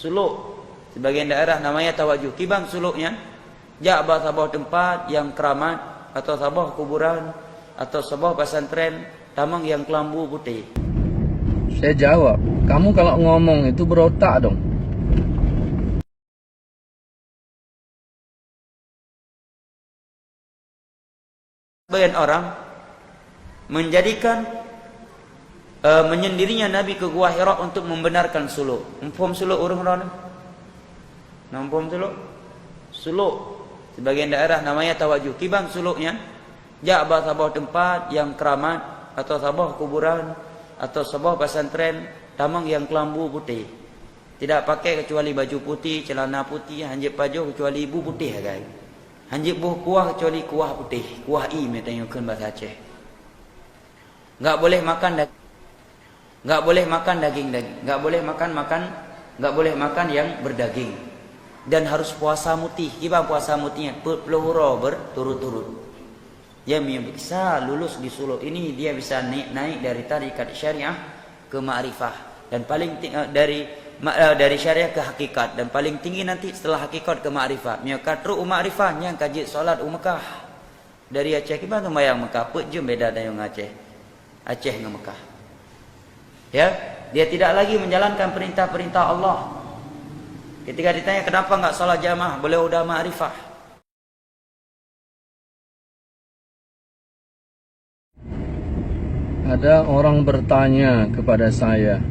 suluk. Sebagian daerah namanya tawajuh. Kibang suluknya, ja'bah sabah tempat yang keramat, atau sabah kuburan, atau sabah pesantren, tamang yang kelambu putih. Saya jawab, kamu kalau ngomong itu berotak dong. Sebagian orang menjadikan menyendirinya Nabi ke Gua Hira untuk membenarkan suluk. Empom suluk orang-orang. Empom suluk. Suluk. Sebagian daerah namanya tawajuh. Kibang suluknya, ja'bah sabah tempat yang keramat, atau sabah kuburan, atau sabah pesantren, tamang yang kelambu putih. Tidak pakai kecuali baju putih, celana putih, hanjip baju kecuali ibu putih guys. Hanjip buh kuah kecuali kuah putih, kuah i metanyukeun bahasa Aceh. Enggak boleh makan daging. Enggak boleh makan daging-daging. Enggak boleh makan yang berdaging. Dan harus puasa mutih. Gimana puasa mutihnya? Peluhuro berturut-turut. Dia bisa lulus di suluk ini, dia bisa naik dari tarikat syariah ke ma'rifah, dan paling dari syariah ke hakikat, dan paling tinggi nanti setelah hakikat ke ma'rifah. Miakatru ma'rifahnya kaji solat Mekah. Dari Aceh gimana mayang Mekah? Pejum beda dengan Aceh. Aceh dengan Mekah. Ya, dia tidak lagi menjalankan perintah-perintah Allah. Ketika ditanya kenapa enggak salat jamaah, beliau udah ma'rifah. Ada orang bertanya kepada saya,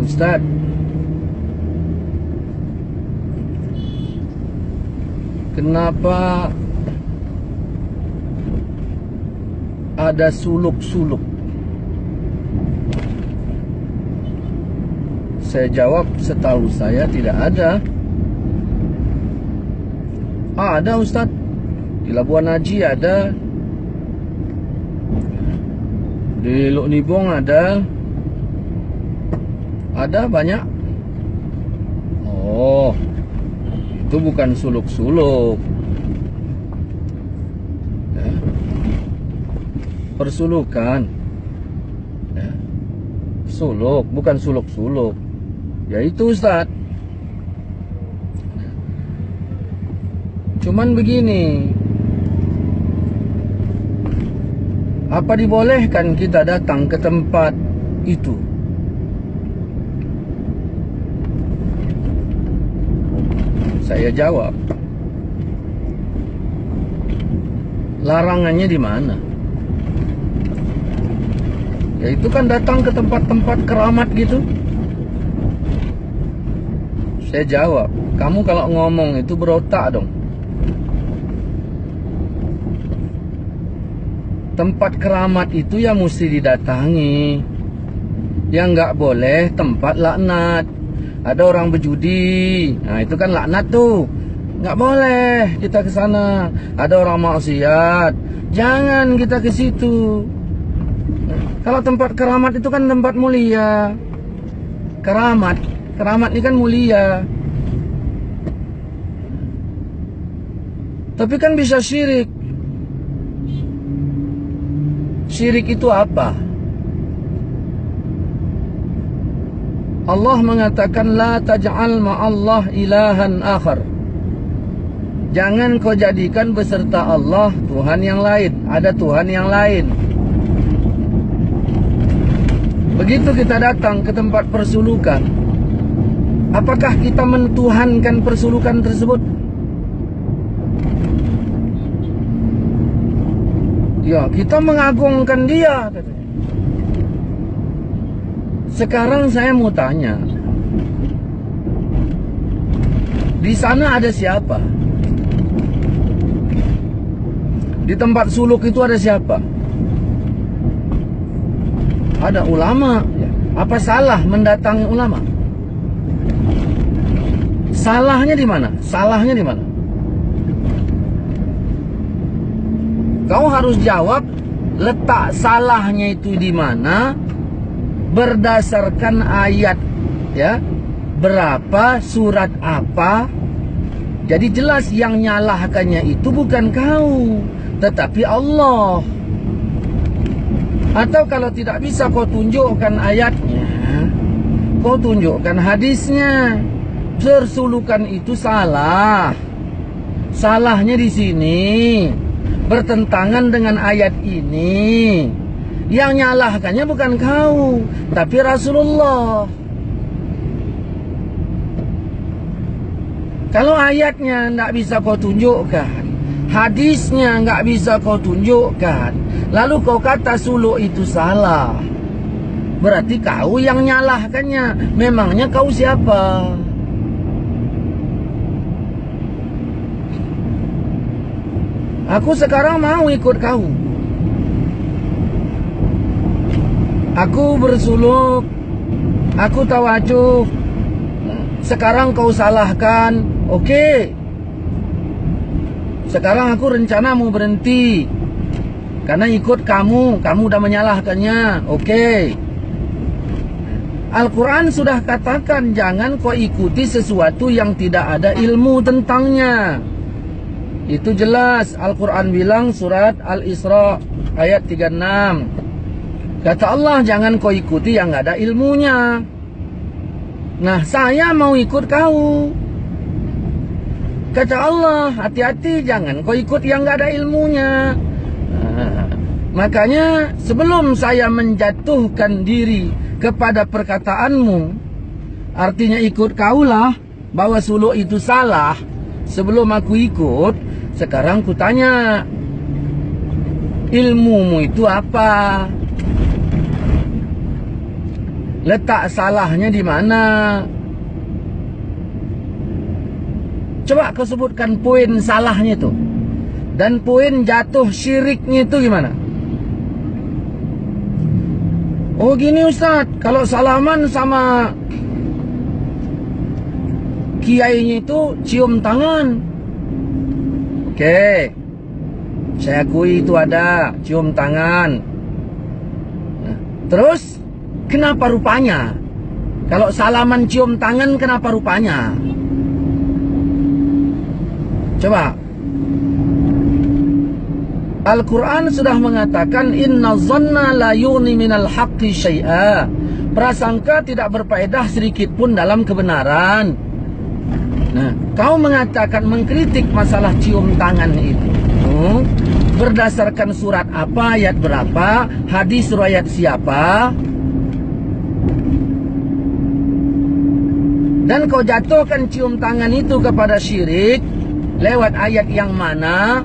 Ustaz, kenapa ada suluk-suluk? Saya jawab, setahu saya tidak ada. Ada Ustaz, di Labuan Haji ada, di Luk Nibong ada banyak. Oh, itu bukan suluk-suluk ya. Persulukan ya. Suluk, bukan suluk-suluk. Ya itu Ustaz. Cuman begini, apa dibolehkan kita datang ke tempat itu? Saya jawab, larangannya di mana? Ya itu kan datang ke tempat-tempat keramat gitu. Saya jawab, kamu kalau ngomong itu berotak dong. Tempat keramat itu ya mesti didatangi. Yang nggak boleh tempat laknat. Ada orang berjudi, nah itu kan laknat tuh, nggak boleh kita ke sana. Ada orang maksiat, jangan kita ke situ. Kalau tempat keramat itu kan tempat mulia. Keramat ini kan mulia. Tapi kan bisa syirik. Syirik itu apa? Allah mengatakan la taj'al ma'allah ilahan akhar. Jangan kau jadikan beserta Allah Tuhan yang lain. Ada Tuhan yang lain. Begitu kita datang ke tempat persulukan, apakah kita mentuhankan persulukan tersebut? Ya, kita mengagungkan dia katanya. Sekarang saya mau tanya, di sana ada siapa? Di tempat suluk itu ada siapa? Ada ulama. Apa salah mendatangi ulama? Salahnya di mana? Salahnya di mana? Kau harus jawab letak salahnya itu di mana berdasarkan ayat, ya. Berapa, surat apa. Jadi jelas yang nyalahkannya itu bukan kau, tetapi Allah. Atau kalau tidak bisa kau tunjukkan ayatnya, kau tunjukkan hadisnya. Bersulukan itu salah. Salahnya di sini bertentangan dengan ayat ini. Yang nyalahkannya bukan kau, tapi Rasulullah. Kalau ayatnya tidak bisa kau tunjukkan, hadisnya nggak bisa kau tunjukkan, lalu kau kata suluk itu salah, berarti kau yang nyalahkannya. Memangnya kau siapa? Aku sekarang mau ikut kau. Aku bersuluk, aku tawajuh. Sekarang kau salahkan, oke. Sekarang aku rencana mau berhenti karena ikut kamu udah menyalahkannya, oke. Al-Quran sudah katakan jangan kau ikuti sesuatu yang tidak ada ilmu tentangnya. Itu jelas, Al-Quran bilang surat Al-Isra ayat 36. Kata Allah jangan kau ikuti yang gak ada ilmunya. Nah saya mau ikut kau. Kata Allah hati-hati jangan kau ikut yang gak ada ilmunya. Makanya sebelum saya menjatuhkan diri kepada perkataanmu, artinya ikut kaulah, bahwa suluk itu salah, sebelum aku ikut, sekarang ku tanya, ilmumu itu apa? Letak salahnya di mana? Coba kau sebutkan poin salahnya itu. Dan poin jatuh syiriknya itu gimana? Oh gini Ustaz, kalau salaman sama kiainya itu cium tangan. Oke, saya akui itu ada cium tangan. Nah, terus kenapa rupanya? Kalau salaman cium tangan kenapa rupanya? Coba. Al-Quran sudah mengatakan inna dhanna la yughni minal haqqi syai'a. Prasangka tidak berfaedah sedikit pun dalam kebenaran. Nah, kau mengatakan mengkritik masalah cium tangan itu berdasarkan surat apa, ayat berapa, hadis riwayat siapa? Dan kau jatuhkan cium tangan itu kepada syirik lewat ayat yang mana?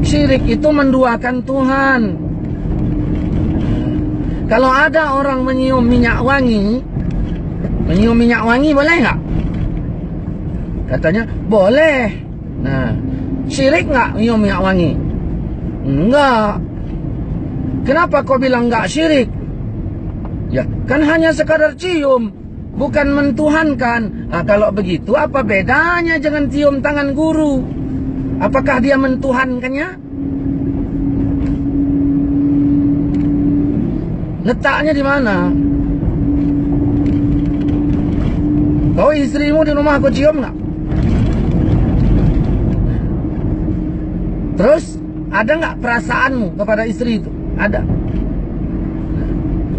Syirik itu menduakan Tuhan. Kalau ada orang menyium minyak wangi boleh nggak? Katanya boleh. Nah, syirik nggak menyium minyak wangi? Enggak. Kenapa kau bilang nggak syirik? Ya, kan hanya sekadar cium, bukan mentuhankan. Nah, kalau begitu apa bedanya dengan cium tangan guru? Apakah dia mentuhankannya? Letaknya di mana? Kau istrimu di rumah kau cium nggak? Terus ada nggak perasaanmu kepada istri itu? Ada.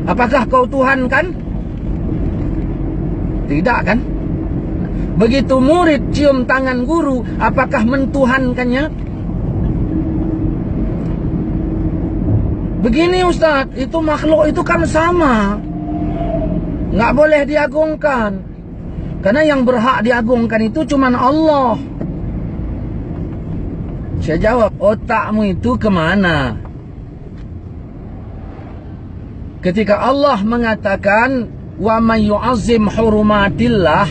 Apakah kau Tuhan kan? Tidak kan? Begitu murid cium tangan guru, apakah mentuhankannya? Begini Ustaz, itu makhluk itu kan sama, nggak boleh diagungkan. Karena yang berhak diagungkan itu cuma Allah. Saya jawab, otakmu itu kemana? Ketika Allah mengatakan wa may yu'azzim hurumatillah,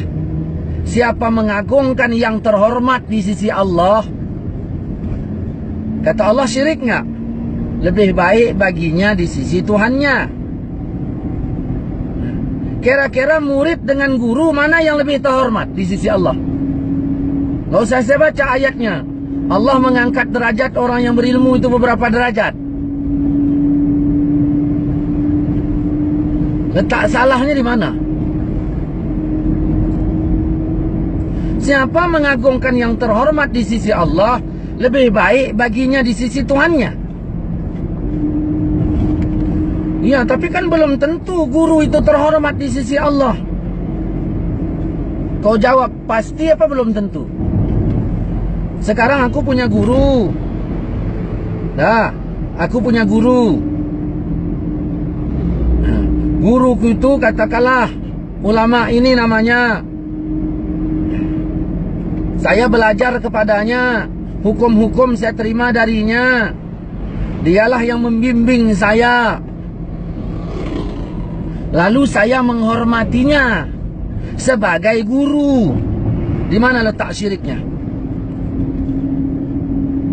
siapa mengagungkan yang terhormat di sisi Allah, kata Allah syirik nggak? Lebih baik baginya di sisi Tuhannya. Kira-kira murid dengan guru mana yang lebih terhormat di sisi Allah? Nggak usah saya baca ayatnya. Allah mengangkat derajat orang yang berilmu itu beberapa derajat. Letak salahnya di mana? Siapa mengagungkan yang terhormat di sisi Allah, lebih baik baginya di sisi Tuhannya. Iya, tapi kan belum tentu guru itu terhormat di sisi Allah. Kau jawab pasti apa belum tentu? Sekarang aku punya guru. Dah, aku punya guru. Guruku itu katakanlah ulama ini namanya. Saya belajar kepadanya, hukum-hukum saya terima darinya. Dialah yang membimbing saya. Lalu saya menghormatinya sebagai guru. Di mana letak syiriknya?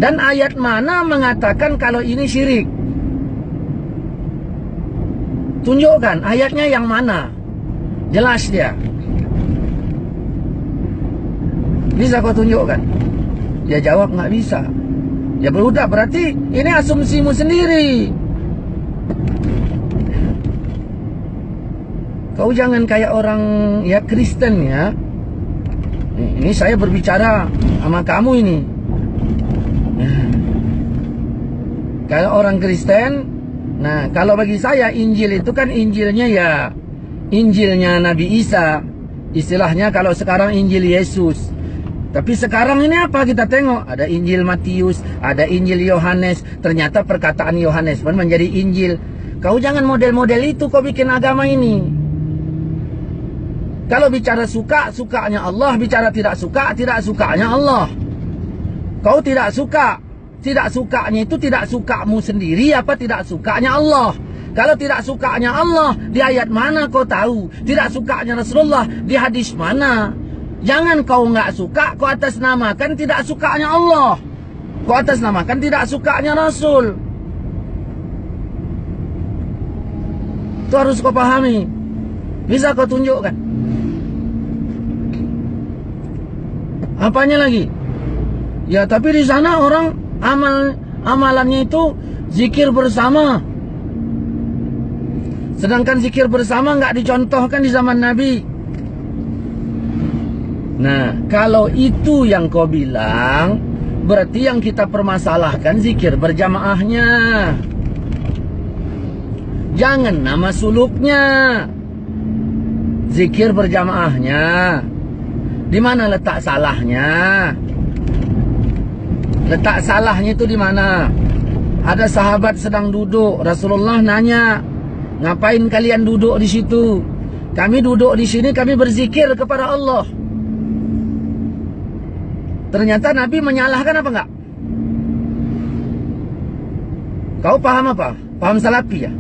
Dan ayat mana mengatakan kalau ini syirik? Tunjukkan ayatnya yang mana. Jelas dia. Bisa kau tunjukkan? Dia jawab nggak bisa. Ya berudah, berarti ini asumsimu sendiri. Kau jangan kayak orang ya Kristen ya. Ini saya berbicara sama kamu ini. Kalau orang Kristen, nah kalau bagi saya Injil itu kan Injilnya ya Injilnya Nabi Isa. Istilahnya kalau sekarang Injil Yesus. Tapi sekarang ini apa kita tengok? Ada Injil Matius, ada Injil Yohanes. Ternyata perkataan Yohanes pun menjadi Injil. Kau jangan model-model itu kau bikin agama ini. Kalau bicara suka, sukanya Allah. Bicara tidak suka, tidak sukanya Allah. Kau tidak suka. Tidak sukanya itu tidak sukamu sendiri apa tidak sukanya Allah. Kalau tidak sukanya Allah, di ayat mana kau tahu? Tidak sukanya Rasulullah, di hadis mana? Jangan kau nggak suka, kau atasnamakan tidak sukanya Allah. Kau atasnamakan tidak sukanya Rasul. Itu harus kau pahami. Bisa kau tunjukkan? Apanya lagi? Ya tapi di sana orang amalannya itu zikir bersama. Sedangkan zikir bersama nggak dicontohkan di zaman Nabi. Nah, kalau itu yang kau bilang, berarti yang kita permasalahkan zikir berjamaahnya. Jangan nama suluknya. Zikir berjamaahnya. Di mana letak salahnya? Letak salahnya itu di mana? Ada sahabat sedang duduk, Rasulullah nanya, "Ngapain kalian duduk di situ?" "Kami duduk di sini, kami berzikir kepada Allah." Ternyata Nabi menyalahkan apa enggak? Kau paham apa? Paham salafi ya?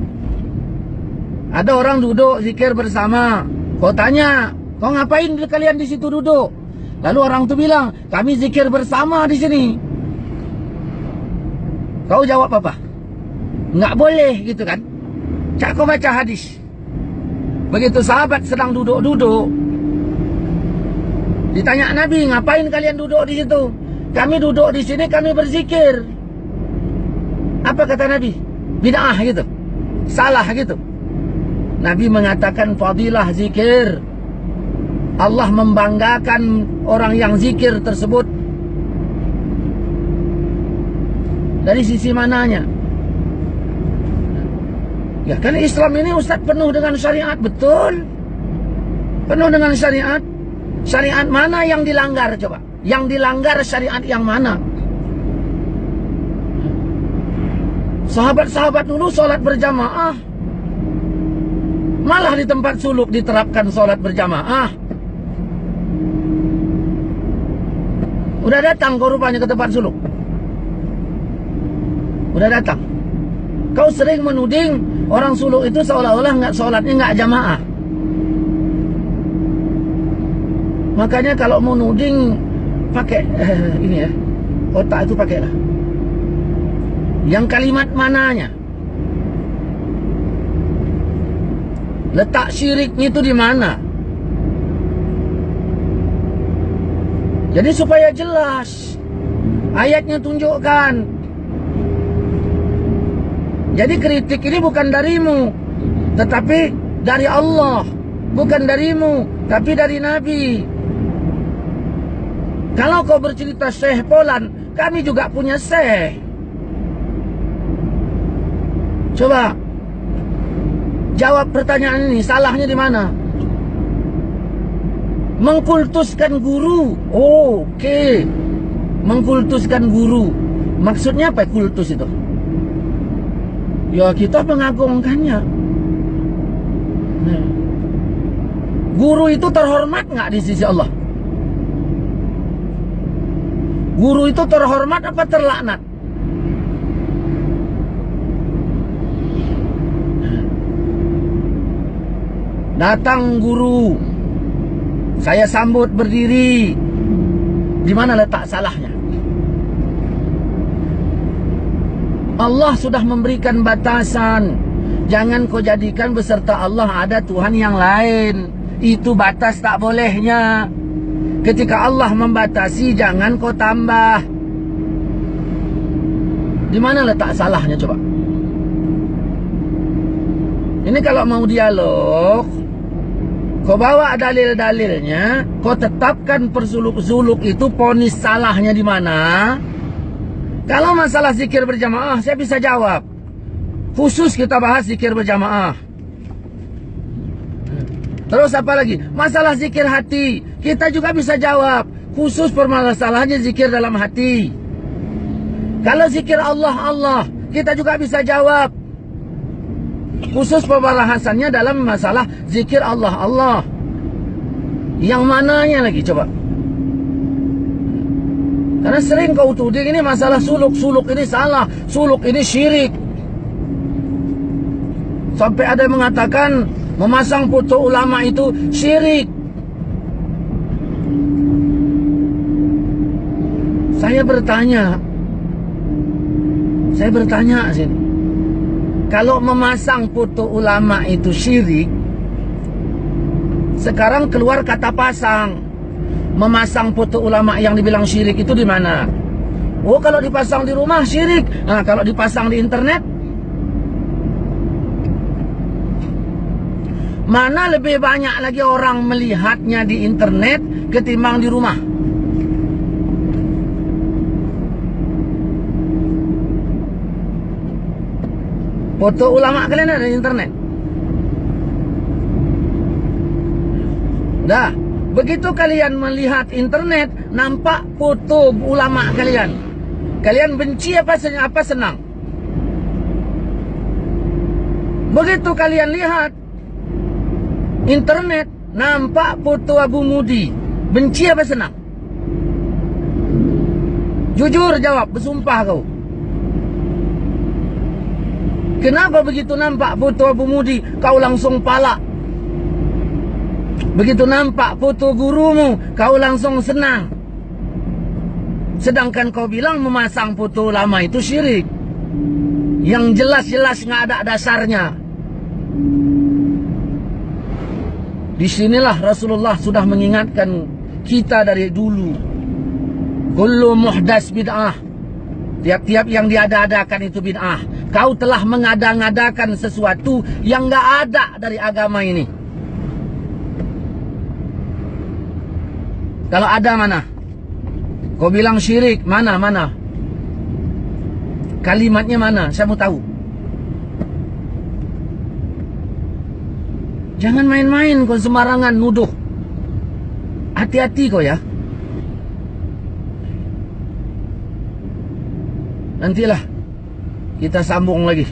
Ada orang duduk zikir bersama. Kau tanya, "Kau ngapain kalian di situ duduk?" Lalu orang itu bilang, "Kami zikir bersama di sini." Kau jawab apa? Enggak boleh gitu kan? Cak kau baca hadis. Begitu sahabat sedang duduk-duduk, ditanya Nabi, "Ngapain kalian duduk di situ?" "Kami duduk di sini, kami berzikir." Apa kata Nabi? Bid'ah gitu. Salah gitu. Nabi mengatakan fadilah zikir. Allah membanggakan orang yang zikir tersebut. Dari sisi mananya? Ya kan Islam ini Ustaz penuh dengan syariat, betul. Penuh dengan syariat. Syariat mana yang dilanggar coba? Yang dilanggar syariat yang mana? Sahabat-sahabat dulu sholat berjamaah. Malah di tempat suluk diterapkan sholat berjamaah. Udah datang kau rupanya ke tempat suluk. Udah datang. Kau sering menuding orang suluk itu seolah-olah nggak sholatnya nggak jamaah. Makanya kalau mau nuding pakai ini ya, otak itu pakailah. Yang kalimat mananya? Letak syiriknya itu di mana? Jadi supaya jelas, ayatnya tunjukkan. Jadi kritik ini bukan darimu, tetapi dari Allah. Bukan darimu, tapi dari Nabi. Kalau kau bercerita Syekh Polan, kami juga punya Syekh. Coba. Jawab pertanyaan ini, salahnya di mana? Mengkultuskan guru. Oh, oke. Mengkultuskan guru. Maksudnya apa kultus itu? Ya kita mengagungkannya. Nah. Guru itu terhormat nggak di sisi Allah? Guru itu terhormat apa terlaknat? Datang guru, saya sambut berdiri. Di mana letak salahnya? Allah sudah memberikan batasan. Jangan kau jadikan beserta Allah ada Tuhan yang lain. Itu batas tak bolehnya. Ketika Allah membatasi, jangan kau tambah. Di mana letak salahnya coba? Ini kalau mau dialog, kau bawa dalil-dalilnya, kau tetapkan persuluk-suluk itu ponis salahnya di mana. Kalau masalah zikir berjamaah, saya bisa jawab. Khusus kita bahas zikir berjamaah. Terus apa lagi? Masalah zikir hati, kita juga bisa jawab. Khusus permasalahannya zikir dalam hati. Kalau zikir Allah, Allah, kita juga bisa jawab. Khusus pembahasannya dalam masalah zikir Allah, Allah. Yang mananya lagi coba? Karena sering kau tuding ini masalah suluk. Suluk ini salah, suluk ini syirik. Sampai ada yang mengatakan memasang foto ulama itu syirik. Saya bertanya sini. Kalau memasang foto ulama itu syirik, sekarang keluar kata pasang. Memasang foto ulama yang dibilang syirik itu di mana? Oh, kalau dipasang di rumah syirik. Nah, kalau dipasang di internet, mana lebih banyak lagi orang melihatnya di internet ketimbang di rumah? Foto ulama kalian ada di internet? Dah, begitu kalian melihat internet, nampak foto ulama kalian. Kalian benci apa senang? Begitu kalian lihat internet, nampak foto Abu Mudi, benci apa senang? Jujur jawab, bersumpah kau. Kenapa begitu nampak foto Abu Mudi, kau langsung palak? Begitu nampak foto gurumu, kau langsung senang. Sedangkan kau bilang memasang foto ulama itu syirik, yang jelas-jelas nggak ada dasarnya. Disinilah Rasulullah sudah mengingatkan kita dari dulu. Kullu muhdas bid'ah. Tiap-tiap yang diada-adakan itu bid'ah. Kau telah mengada-ngadakan sesuatu yang nggak ada dari agama ini. Kalau ada mana? Kau bilang syirik, mana? Kalimatnya mana? Saya mau tahu. Jangan main-main kau sembarangan nuduh. Hati-hati kau ya. Nantilah kita sambung lagi.